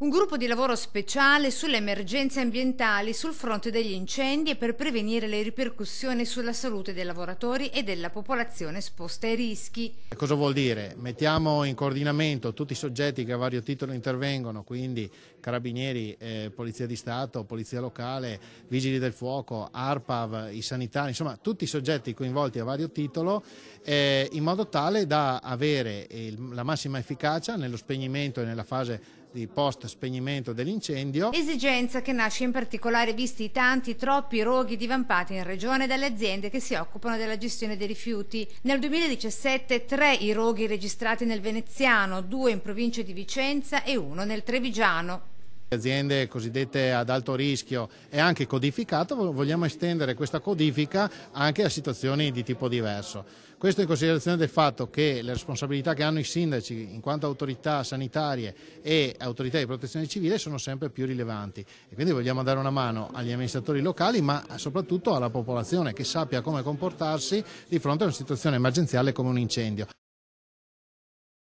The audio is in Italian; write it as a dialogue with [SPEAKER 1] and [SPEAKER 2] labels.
[SPEAKER 1] Un gruppo di lavoro speciale sulle emergenze ambientali sul fronte degli incendi e per prevenire le ripercussioni sulla salute dei lavoratori e della popolazione esposta ai rischi.
[SPEAKER 2] Cosa vuol dire? Mettiamo in coordinamento tutti i soggetti che a vario titolo intervengono, quindi carabinieri, polizia di Stato, polizia locale, vigili del fuoco, ARPAV, i sanitari, insomma tutti i soggetti coinvolti a vario titolo, in modo tale da avere la massima efficacia nello spegnimento e nella fase di post spegnimento dell'incendio.
[SPEAKER 1] Esigenza che nasce in particolare visti i tanti, troppi roghi divampati in regione dalle aziende che si occupano della gestione dei rifiuti. Nel 2017 3 i roghi registrati nel Veneziano, 2 in provincia di Vicenza e 1 nel Trevigiano.
[SPEAKER 2] Aziende cosiddette ad alto rischio è anche codificato, vogliamo estendere questa codifica anche a situazioni di tipo diverso. Questo in considerazione del fatto che le responsabilità che hanno i sindaci in quanto autorità sanitarie e autorità di protezione civile sono sempre più rilevanti e quindi vogliamo dare una mano agli amministratori locali ma soprattutto alla popolazione che sappia come comportarsi di fronte a una situazione emergenziale come un incendio.